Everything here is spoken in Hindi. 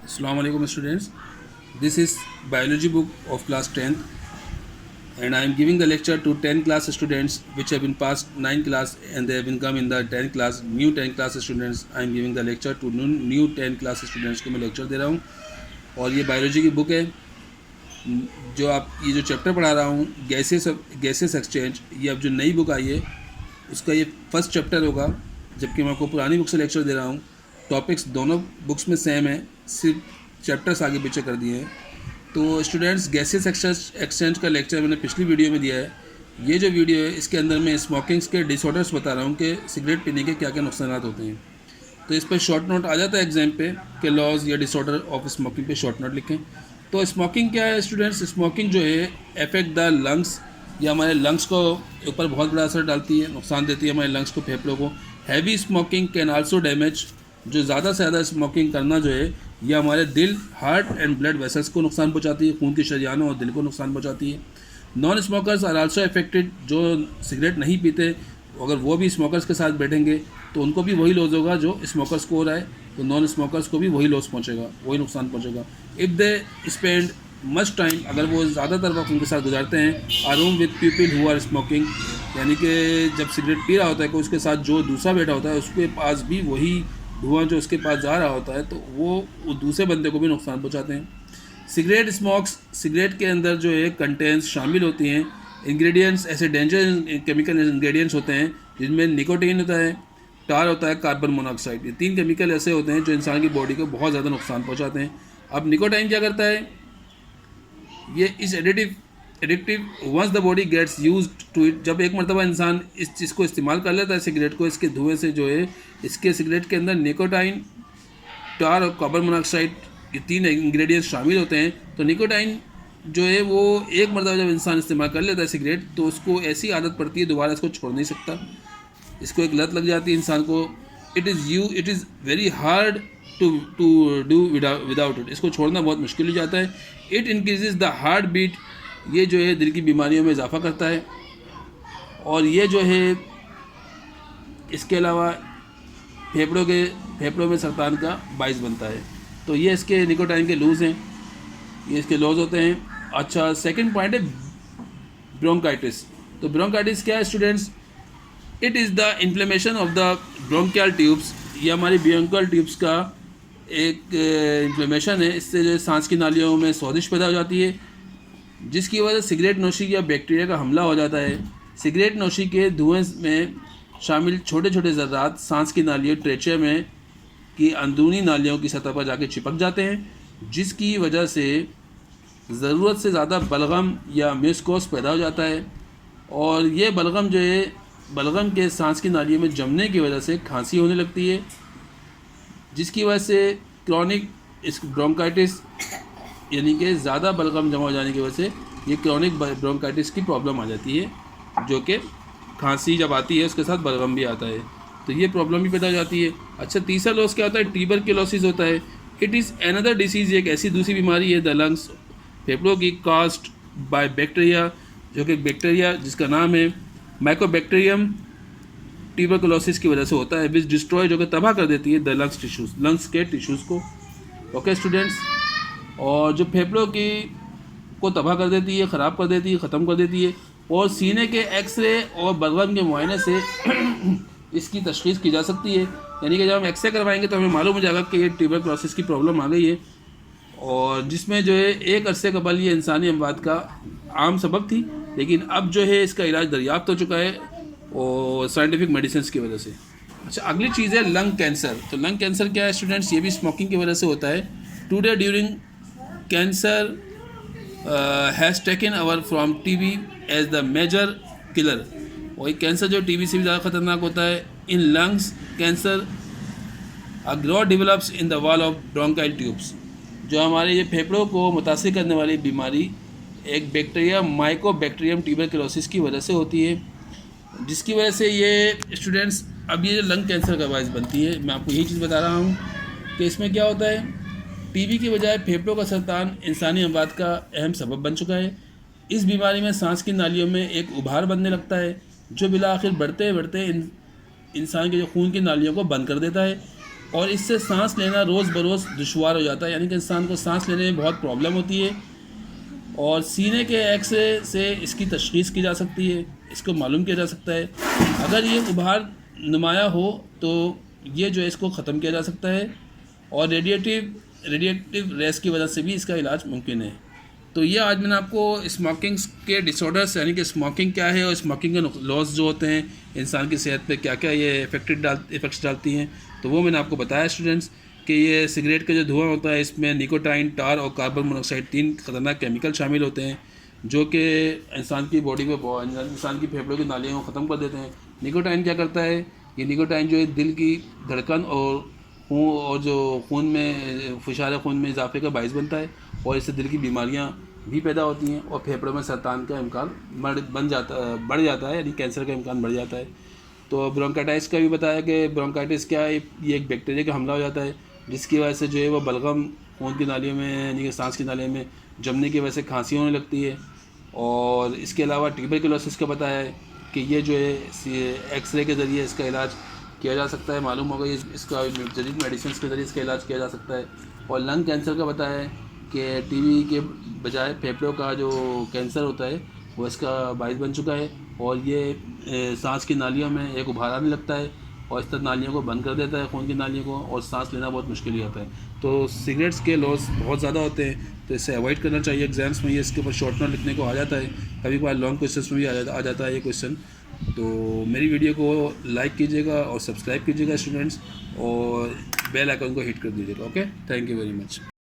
Assalamu alaikum students. This is biology book of class 10th and I am giving the lecture to 10 class students which have been passed 9 class and they have been come in the 10 class new 10 class students. I am giving the lecture to new 10 class students को मैं lecture दे रहा हूँ और ये biology की book है जो आप ये जो चैप्टर पढ़ा रहा हूँ गैसेस एक्सचेंज, ये अब जो नई बुक आई है उसका ये फर्स्ट चैप्टर होगा, जबकि मैं आपको पुरानी बुक से लेक्चर दे रहा हूँ। टॉपिक्स दोनों बुक्स में सेम है, सिर्फ चैप्टर्स आगे पीछे कर दिए हैं। तो स्टूडेंट्स, गैसेस एक्सचेंज का लेक्चर मैंने पिछली वीडियो में दिया है। ये जो वीडियो है इसके अंदर मैं स्मोकिंग्स के डिसऑर्डर्स बता रहा हूँ कि सिगरेट पीने के क्या क्या नुकसान होते हैं। तो इस पर शॉर्ट नोट आ जाता है एग्जाम पे कि लॉज या डिसऑर्डर ऑफ स्मोकिंग पे शॉर्ट नोट लिखें। तो स्मोकिंग क्या है स्टूडेंट्स? स्मोकिंग जो है अफेक्ट द लंग्स, या हमारे लंग्स को ऊपर बहुत बड़ा असर डालती है, नुकसान देती है हमारे लंग्स को, फेफड़ों को। Heavy smoking can also damage, जो ज़्यादा से ज़्यादा स्मोकिंग करना जो है यह हमारे दिल, हार्ट एंड ब्लड वेसल्स को नुकसान पहुंचाती है, खून की शरियानों और दिल को नुकसान पहुंचाती है। Non smokers are also affected, जो सिगरेट नहीं पीते अगर वो भी स्मोकर्स के साथ बैठेंगे तो उनको भी वही लॉस होगा जो स्मोकर्स को हो रहा है, तो नॉन स्मोकर्स को भी वही लॉस पहुंचेगा, वही नुकसान पहुंचेगा। If they spend much time, अगर वो ज़्यादातर वक्त उनके साथ गुजारते हैं, are room with people who are smoking, यानी कि जब सिगरेट पी रहा होता है कोई, उसके साथ जो दूसरा बैठा होता है उसके पास भी वही धुआं जो उसके पास जा रहा होता है, तो वो दूसरे बंदे को भी नुकसान पहुंचाते हैं। सिगरेट स्मोक्स, सिगरेट के अंदर जो है कंटेंट्स शामिल होती हैं इंग्रेडिएंट्स, ऐसे डेंजर केमिकल इंग्रेडिएंट्स होते हैं जिनमें निकोटीन होता है, टार होता है, कार्बन मोनोऑक्साइड। ये 3 केमिकल ऐसे होते हैं जो इंसान की बॉडी को बहुत ज़्यादा नुकसान पहुंचाते हैं। अब निकोटीन क्या करता है? ये इस addictive once the body gets use to it, जब एक मरतबा इंसान इस चीज़ को इस्तेमाल कर लेता है सिगरेट को, इसके धुएँ से जो है इसके सिगरेट के अंदर निकोटीन, टार और कार्बन मोनोऑक्साइड, ये 3 इंग्रेडिएंट्स शामिल होते हैं। तो निकोटीन जो है वो एक मरतबा जब इंसान इस्तेमाल कर लेता है सिगरेट, तो उसको ऐसी आदत पड़ती है दोबारा इसको छोड़ नहीं सकता, इसको एक लत लग जाती है इंसान को। It is very hard to do without it, इसको छोड़ना बहुत मुश्किल हो जाता है। It increases the heart beat, ये जो है दिल की बीमारियों में इजाफा करता है, और ये जो है इसके अलावा फेफड़ों में सरतान का बाइस बनता है। तो ये इसके निकोटीन के लूज हैं, ये इसके लॉज होते हैं। अच्छा, सेकंड पॉइंट है ब्रोंकाइटिस। तो ब्रोंकाइटिस क्या है students? It is the inflammation of the bronchial tubes, ये हमारी ब्रोंकियल ट्यूब्स का एक इन्फ्लेमेशन है। इससे जो सांस की नालियों में सोजिश पैदा हो जाती है, जिसकी वजह से सिगरेट नोशी या बैक्टीरिया का हमला हो जाता है। सिगरेट नोशी के धुएं में शामिल छोटे छोटे ज़र्रात सांस की नालियों, ट्रेचिया में की अंदरूनी नालियों की सतह पर जाके चिपक जाते हैं, जिसकी वजह से ज़रूरत से ज़्यादा बलगम या म्यूकोस पैदा हो जाता है, और ये बलगम जो है बलगम के सांस की नालियों में जमने की वजह से खांसी होने लगती है, जिसकी वजह से क्रॉनिक ब्रोंकाइटिस, यानी कि ज़्यादा बलगम जमा हो जाने की वजह से ये क्रॉनिक ब्रोंकाइटिस की प्रॉब्लम आ जाती है, जो कि खांसी जब आती है उसके साथ बलगम भी आता है, तो ये प्रॉब्लम भी पैदा हो जाती है। अच्छा, तीसरा लॉस क्या होता है? ट्यूबरक्लोसिस होता है। इट इज़ अनदर डिसीज़, एक ऐसी दूसरी बीमारी है द लंग्स, फेफड़ों की, कास्ट बाय बैक्टीरिया, जो कि बैक्टीरिया जिसका नाम है माइकोबैक्टीरियम ट्यूबरक्लोसिस की वजह से होता है, विच डिस्ट्रॉय, जो कि तबाह कर देती है द लंग्स टिश्यूज़, लंग्स के टिश्यूज़ को। ओके स्टूडेंट्स, और जो फेफड़ों की को तबाह कर देती है, ख़राब कर देती है, ख़त्म कर देती है, और सीने के एक्सरे और बलगम के मुआयने से इसकी तशख़ीस की जा सकती है। यानी कि जब हम एक्सरे करवाएंगे तो हमें मालूम हो जाएगा कि ये ट्यूबरक्लोसिस की प्रॉब्लम आ गई है, और जिसमें जो है एक अरसे कबल ये इंसानी अमवात का आम सबब थी, लेकिन अब जो है इसका इलाज दरियाफ्त हो चुका है और साइंटिफिक मेडिसिन की वजह से। अच्छा, अगली चीज़ है लंग कैंसर। तो लंग कैंसर क्या है स्टूडेंट्स? ये भी स्मोकिंग की वजह से होता है। Today during cancer has taken over from TB as the major killer. वही कैंसर जो टीबी से भी ज़्यादा खतरनाक होता है। In lungs cancer a growth develops in the wall of bronchial tubes, जो हमारे ये फेफड़ों को मुतासिर करने वाली बीमारी एक बैक्टीरिया माइकोबैक्टीरियम ट्यूबरक्लोसिस की वजह से होती है, जिसकी वजह से ये स्टूडेंट्स, अब ये लंग कैंसर का बायस बनती है। मैं आपको यही चीज़ बता रहा हूँ कि इसमें क्या होता है, टीबी की बजाय फेफड़ों का सरतान इंसानी अमवात का अहम सबब बन चुका है। इस बीमारी में सांस की नालियों में एक उभार बनने लगता है, जो बिला आखिर बढ़ते बढ़ते इंसान के जो खून की नालियों को बंद कर देता है, और इससे सांस लेना रोज़ बरोज़ दुश्वार हो जाता है, यानी कि इंसान को सांस लेने में बहुत प्रॉब्लम होती है। और सीने के एक्सरे से इसकी तशख़ीस की जा सकती है, इसको मालूम किया जा सकता है। अगर ये उभार नुमाया हो तो ये जो है इसको ख़त्म किया जा सकता है, और रेडिएटिव रेस की वजह से भी इसका इलाज मुमकिन है। तो ये आज मैंने आपको स्मोकिंग के डिसऑर्डर्स, यानी कि स्मोकिंग क्या है और स्मोकिंग के लॉस जो होते हैं इंसान की सेहत पे क्या क्या ये इफ़ेक्ट्स डालती हैं, तो वो मैंने आपको बताया स्टूडेंट्स कि ये सिगरेट का जो धुआं होता है इसमें निकोटाइन, टार और कार्बन मोनोऑक्साइड 3 ख़तरनाक केमिकल शामिल होते हैं जो कि इंसान की बॉडी में इंसान की फेफड़ों की नालियों को ख़त्म कर देते हैं। निकोटाइन क्या करता है, ये निकोटाइन जो है दिल की धड़कन और जो खून में फिशार खून में इजाफे का बाइस बनता है, और इससे दिल की बीमारियां भी पैदा होती हैं और फेफड़ों में सरतान का इम्कान बढ़ जाता है, यानी कैंसर का इम्कान बढ़ जाता है। तो ब्रोंकाइटिस का भी बताया कि ब्रोंकाइटिस क्या है, ये एक बैक्टीरिया का हमला हो जाता है जिसकी वजह से जो है वो बलगम खून की नालियों में, यानी कि सांस की नालियों में जमने की वजह से खांसी होने लगती है। और इसके अलावा ट्यूबरकुलोसिस का बताया है कि ये जो है एक्सरे के ज़रिए इसका इलाज किया जा सकता है, मालूम होगा ये इसका जदीद मेडिसिन के ज़रिए इसका इलाज किया जा सकता है। और लंग कैंसर का बताया है कि टीबी के बजाय फेफड़ों का जो कैंसर होता है वो इसका बाइस बन चुका है, और ये सांस की नालियों में एक उभार आने लगता है और इस तरह नालियों को बंद कर देता है, खून की नालियों को, और सांस लेना बहुत मुश्किल हो जाता है। तो सिगरेट्स के लॉस बहुत ज़्यादा होते हैं, तो इससे अवॉइड करना चाहिए। एग्जाम्स में ये इसके ऊपर शॉर्ट नोट लिखने को आ जाता है, कभी कभार लॉन्ग क्वेश्चन में भी आ जाता है ये क्वेश्चन। तो मेरी वीडियो को लाइक कीजिएगा और सब्सक्राइब कीजिएगा स्टूडेंट्स, और बेल आइकन को हिट कर दीजिएगा। Okay, thank you very much.